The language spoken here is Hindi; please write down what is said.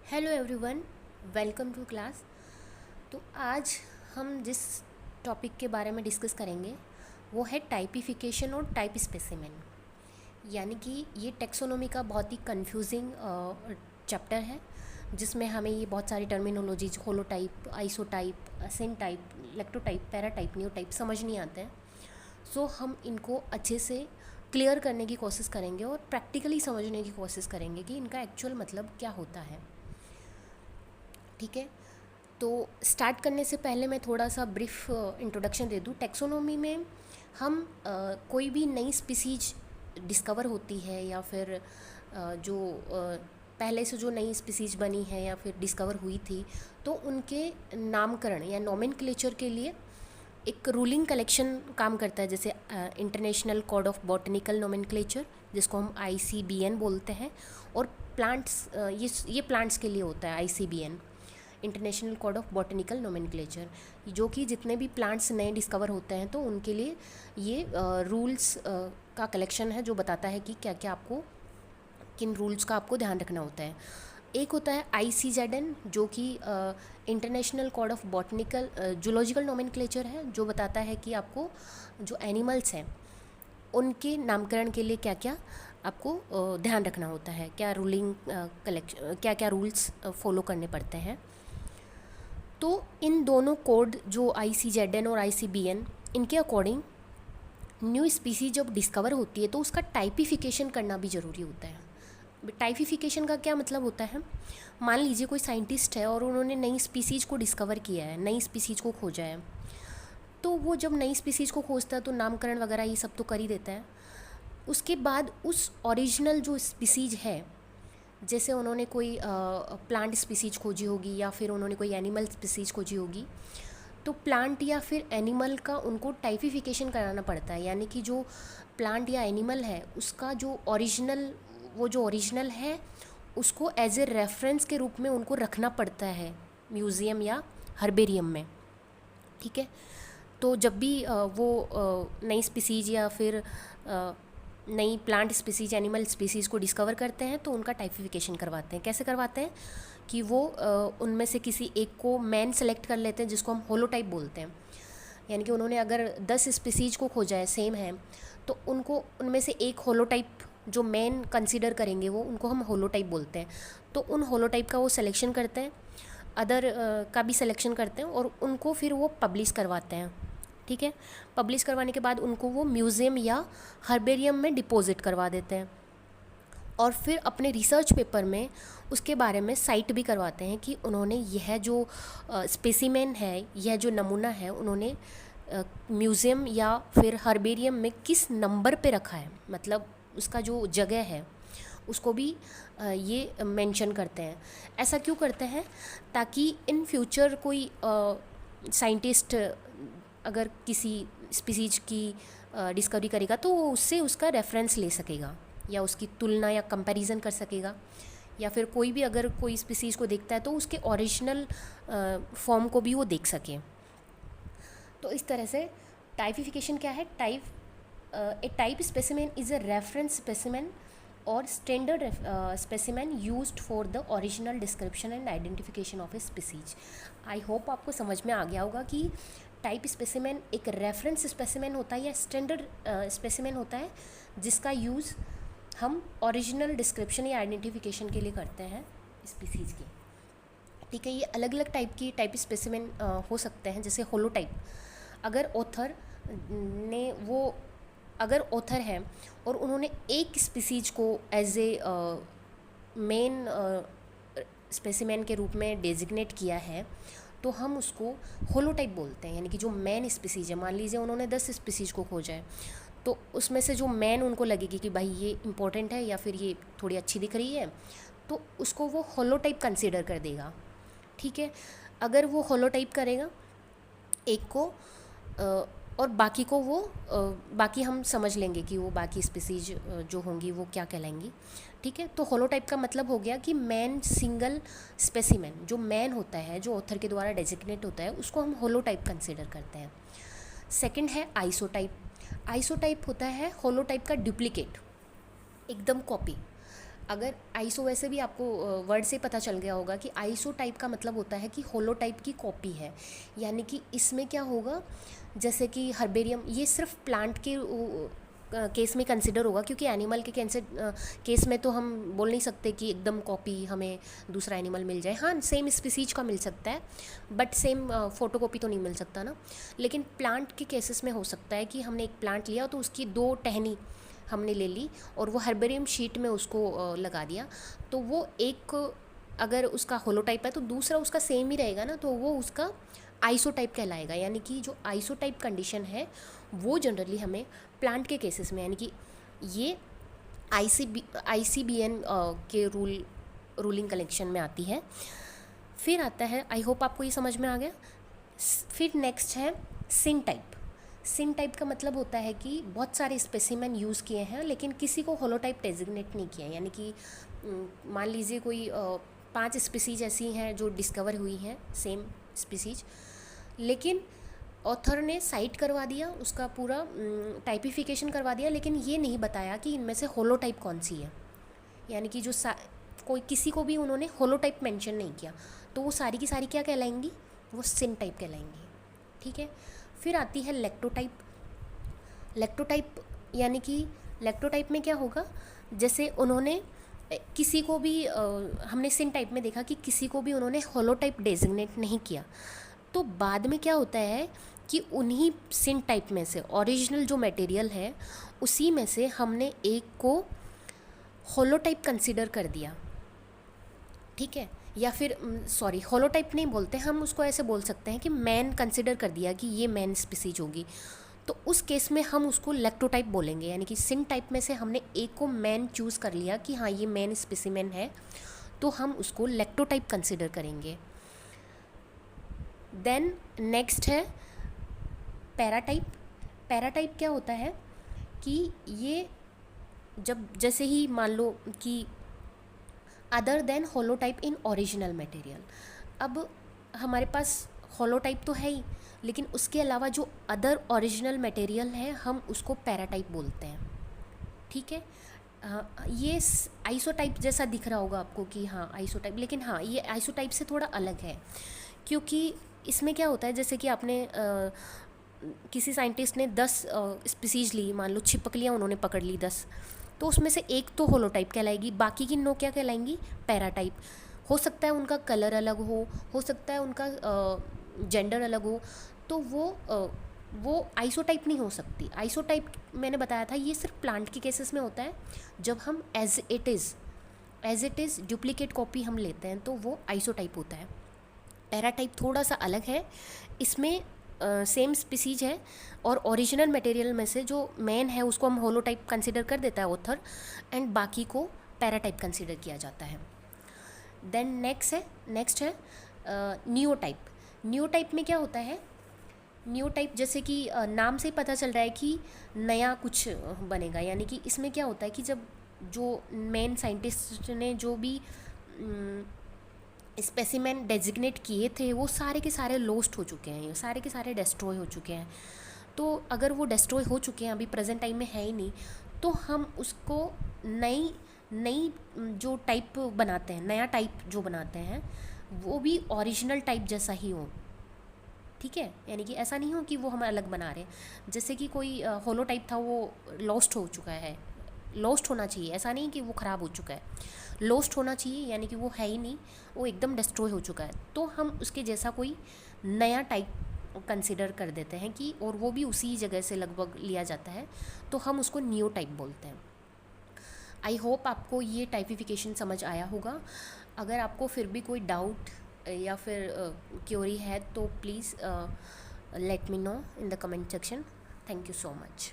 Hello everyone, welcome to class. तो आज हम जिस टॉपिक के बारे में डिस्कस करेंगे वो है टाइपिफिकेशन और टाइप स्पेसिमेन। यानी कि ये टेक्सोनोमी का बहुत ही कंफ्यूजिंग चैप्टर है, जिसमें हमें ये बहुत सारी टर्मिनोलॉजीज होलोटाइप, आइसोटाइप, असेंटाइप, इलेक्ट्रोटाइप, पैराटाइप, न्यूटाइप समझ नहीं आते हैं। सो हम इनको अच्छे से क्लियर करने की कोशिश करेंगे और प्रैक्टिकली समझने की कोशिश करेंगे कि इनका एक्चुअल मतलब क्या होता है। ठीक है, तो स्टार्ट करने से पहले मैं थोड़ा सा ब्रीफ इंट्रोडक्शन दे दूँ। टेक्सोनोमी में हम कोई भी नई स्पीसीज डिस्कवर होती है या फिर जो पहले से जो नई स्पीसीज बनी है या फिर डिस्कवर हुई थी, तो उनके नामकरण या नोमेनक्लेचर के लिए एक रूलिंग कलेक्शन काम करता है, जैसे international code of botanical nomenclature, जिसको हम ICBN बोलते हैं। और प्लांट्स, ये प्लांट्स के लिए होता है ICBN, international code of botanical nomenclature, जो कि जितने भी प्लांट्स नए डिस्कवर होते हैं तो उनके लिए ये रूल्स का कलेक्शन है, जो बताता है कि क्या क्या आपको, किन रूल्स का आपको ध्यान रखना होता है। एक होता है ICZN, जो कि international code of botanical zoological nomenclature है, जो बताता है कि आपको जो एनिमल्स हैं उनके नामकरण के लिए क्या क्या आपको ध्यान रखना होता है, क्या रूलिंग कलेक्शन, क्या क्या रूल्स फॉलो करने पड़ते हैं। तो इन दोनों कोड, जो ICZN और ICBN, इनके अकॉर्डिंग न्यू स्पीसीज जब डिस्कवर होती है तो उसका टाइपिफिकेशन करना भी ज़रूरी होता है। टाइपिफिकेशन का क्या मतलब होता है? मान लीजिए कोई साइंटिस्ट है और उन्होंने नई स्पीसीज को डिस्कवर किया है, नई स्पीसीज को खोजा है, तो वो जब नई स्पीसीज को खोजता है तो नामकरण वगैरह ये सब तो कर ही देता है। उसके बाद उस ओरिजिनल जो स्पीसीज है, जैसे उन्होंने कोई प्लांट स्पीसीज खोजी होगी या फिर उन्होंने कोई एनिमल स्पीसीज खोजी होगी, तो प्लांट या फिर एनिमल का उनको टाइपिफिकेशन कराना पड़ता है। यानी कि जो प्लांट या एनिमल है उसका जो ओरिजिनल, वो जो ओरिजिनल है उसको एज ए रेफरेंस के रूप में उनको रखना पड़ता है म्यूज़ियम या हर्बेरियम में। ठीक है, तो जब भी वो नई स्पीसीज या फिर नई प्लांट स्पीसीज, एनिमल स्पीसीज़ को डिस्कवर करते हैं तो उनका टाइपिफिकेशन करवाते हैं। कैसे करवाते हैं कि वो उनमें से किसी एक को मैन सेलेक्ट कर लेते हैं, जिसको हम होलोटाइप बोलते हैं। यानी कि उन्होंने अगर 10 स्पीसीज को खोजा है, सेम है, तो उनको उनमें से एक होलोटाइप जो मैन कंसीडर करेंगे वो उनको हम होलोटाइप बोलते हैं। तो उन होलोटाइप का वो सिलेक्शन करते हैं, अदर का भी सिलेक्शन करते हैं और उनको फिर वो पब्लिश करवाते हैं। ठीक है, पब्लिश करवाने के बाद उनको वो म्यूज़ियम या हर्बेरियम में डिपॉजिट करवा देते हैं और फिर अपने रिसर्च पेपर में उसके बारे में साइट भी करवाते हैं कि उन्होंने यह जो स्पेसिमेन है, यह जो नमूना है, उन्होंने म्यूज़ियम या फिर हर्बेरियम में किस नंबर पे रखा है, मतलब उसका जो जगह है उसको भी ये मेंशन करते हैं। ऐसा क्यों करते हैं? ताकि इन फ्यूचर कोई साइंटिस्ट अगर किसी स्पीसीज की डिस्कवरी करेगा तो वो उससे उसका रेफरेंस ले सकेगा या उसकी तुलना या कंपैरिजन कर सकेगा, या फिर कोई भी अगर कोई स्पीसीज को देखता है तो उसके ओरिजिनल फॉर्म को भी वो देख सके। तो इस तरह से टाइपिफिकेशन क्या है? A type specimen is a reference specimen और standard specimen used for the original description and identification of a species. I hope आपको समझ में आ गया होगा कि टाइप स्पेसिमेन एक रेफरेंस स्पेसिमेन होता है या स्टैंडर्ड स्पेसिमेन होता है, जिसका यूज़ हम ओरिजिनल डिस्क्रिप्शन या आइडेंटिफिकेशन के लिए करते हैं स्पीसीज की। ठीक है, ये अलग अलग टाइप की टाइप स्पेसिमेन हो सकते हैं। जैसे होलोटाइप, अगर ऑथर ने वो अगर ऑथर है और उन्होंने एक स्पीसीज को एज ए मेन स्पेसिमेन के रूप में डेजिग्नेट किया है तो हम उसको होलोटाइप बोलते हैं। यानी कि जो मेन स्पीसीज है, मान लीजिए उन्होंने 10 स्पीसीज को खोजा है, तो उसमें से जो मेन उनको लगेगी कि भाई ये इम्पोर्टेंट है या फिर ये थोड़ी अच्छी दिख रही है, तो उसको वो होलोटाइप कंसीडर कर देगा। ठीक है, अगर वो होलोटाइप करेगा एक को और बाकी को वो बाकी हम समझ लेंगे कि वो बाकी स्पीसीज जो होंगी वो क्या कहलाएंगी। ठीक है, तो होलोटाइप का मतलब हो गया कि मैन सिंगल स्पेसिमेन, जो मैन होता है, जो ऑथर के द्वारा डेजिग्नेट होता है, उसको हम होलोटाइप कंसीडर करते हैं। सेकंड है आइसोटाइप। आइसोटाइप होता है होलोटाइप का डुप्लीकेट, एकदम कॉपी। अगर आइसो, वैसे भी आपको वर्ड से पता चल गया होगा कि आइसो टाइप का मतलब होता है कि होलो टाइप की कॉपी है। यानी कि इसमें क्या होगा, जैसे कि हर्बेरियम, ये सिर्फ प्लांट के केस में कंसिडर होगा, क्योंकि एनिमल के केस में तो हम बोल नहीं सकते कि एकदम कॉपी हमें दूसरा एनिमल मिल जाए। हाँ, सेम स्पीसीज का मिल सकता है, बट सेम फोटोकॉपी तो नहीं मिल सकता ना। लेकिन प्लांट के केसेस में हो सकता है कि हमने एक प्लांट लिया तो उसकी 2 टहनी हमने ले ली और वो हर्बेरियम शीट में उसको लगा दिया, तो वो एक अगर उसका होलोटाइप है तो दूसरा उसका सेम ही रहेगा ना, तो वो उसका आइसोटाइप कहलाएगा। यानी कि जो आइसोटाइप कंडीशन है वो जनरली हमें प्लांट के केसेस में, यानी कि ये ICBN के रूलिंग कलेक्शन में आती है। फिर आता है, आई होप आपको ये समझ में आ गया। फिर नेक्स्ट है सिन टाइप। सिन टाइप का मतलब होता है कि बहुत सारे स्पेसिमेन यूज़ किए हैं लेकिन किसी को होलोटाइप डेजिग्नेट नहीं किया। यानी कि मान लीजिए कोई 5 स्पीसीज ऐसी हैं जो डिस्कवर हुई हैं, सेम स्पीसीज, लेकिन ऑथर ने साइट करवा दिया, उसका पूरा टाइपिफिकेशन करवा दिया, लेकिन ये नहीं बताया कि इनमें से होलोटाइप कौन सी है। यानी कि जो कोई किसी को भी उन्होंने होलोटाइप मेंशन नहीं किया, तो वो सारी की सारी क्या कहलाएंगी, वो सिन टाइप कहलाएंगी। ठीक है। फिर आती है लेक्टोटाइप। लेक्टोटाइप यानी कि लेक्टोटाइप में क्या होगा, जैसे उन्होंने किसी को भी हमने सिन टाइप में देखा कि किसी को भी उन्होंने होलोटाइप डेजिग्नेट नहीं किया, तो बाद में क्या होता है कि उन्हीं सिन टाइप में से ओरिजिनल जो मटेरियल है उसी में से हमने एक को होलोटाइप कंसीडर कर दिया। ठीक है। या फिर सॉरी, होलोटाइप नहीं बोलते हम उसको, ऐसे बोल सकते हैं कि मैन कंसिडर कर दिया कि ये मैन स्पीसीज होगी, तो उस केस में हम उसको लेक्टोटाइप बोलेंगे। यानी कि सिन टाइप में से हमने एक को मैन चूज़ कर लिया कि हाँ ये मैन स्पेसिमेन है, तो हम उसको लेक्टोटाइप कंसिडर करेंगे। देन नेक्स्ट है पैराटाइप। पैराटाइप क्या होता है कि ये जब जैसे ही मान लो कि other than holotype in original material, अब हमारे पास होलोटाइप तो है ही, लेकिन उसके अलावा जो अदर ओरिजिनल मटेरियल है हम उसको पैराटाइप बोलते हैं। ठीक है। ये आइसोटाइप जैसा दिख रहा होगा आपको कि हाँ आइसोटाइप, लेकिन हाँ ये आइसोटाइप से थोड़ा अलग है, क्योंकि इसमें क्या होता है, जैसे कि आपने किसी साइंटिस्ट ने 10 स्पीसीज ली, मान लो छिपकलियाँ उन्होंने पकड़ ली 10, तो उसमें से एक तो होलोटाइप कहलाएगी, बाकी की 9 क्या कहलाएंगी, पैराटाइप। हो सकता है उनका कलर अलग हो सकता है उनका जेंडर अलग हो, तो वो आइसोटाइप नहीं हो सकती। आइसोटाइप मैंने बताया था ये सिर्फ प्लांट के केसेस में होता है, जब हम as it is duplicate copy हम लेते हैं तो वो आइसोटाइप होता है। पैराटाइप थोड़ा सा अलग है, इसमें सेम स्पीसीज है और ओरिजिनल मटेरियल में से जो मेन है उसको हम होलोटाइप कंसिडर कर देता है ऑथर, एंड बाकी को पैराटाइप कंसिडर किया जाता है। देन नेक्स्ट है न्यूटाइप। न्यूटाइप में क्या होता है, न्यूटाइप जैसे कि नाम से ही पता चल रहा है कि नया कुछ बनेगा। यानी कि इसमें क्या होता है कि जब जो मेन साइंटिस्ट ने जो भी स्पेसिमेन डेजिग्नेट किए थे वो सारे के सारे लॉस्ट हो चुके हैं, सारे के सारे डिस्ट्रॉय हो चुके हैं। तो अगर वो डिस्ट्रॉय हो चुके हैं, अभी प्रेजेंट टाइम में है ही नहीं, तो हम उसको नई जो टाइप बनाते हैं, नया टाइप जो बनाते हैं वो भी ओरिजिनल टाइप जैसा ही हो। ठीक है। यानी कि ऐसा नहीं हो कि वो हम अलग बना रहे हैं। जैसे कि कोई होलो टाइप था वो लॉस्ट हो चुका है, लॉस्ट होना चाहिए, ऐसा नहीं कि वो ख़राब हो चुका है, लॉस्ट होना चाहिए, यानी कि वो है ही नहीं, वो एकदम डिस्ट्रॉय हो चुका है, तो हम उसके जैसा कोई नया टाइप कंसिडर कर देते हैं कि, और वो भी उसी जगह से लगभग लिया जाता है, तो हम उसको न्यू टाइप बोलते हैं। आई होप आपको ये टाइपिफिकेशन समझ आया होगा। अगर आपको फिर भी कोई डाउट या फिर क्योरी है तो please let me know in the comment section. Thank you so much.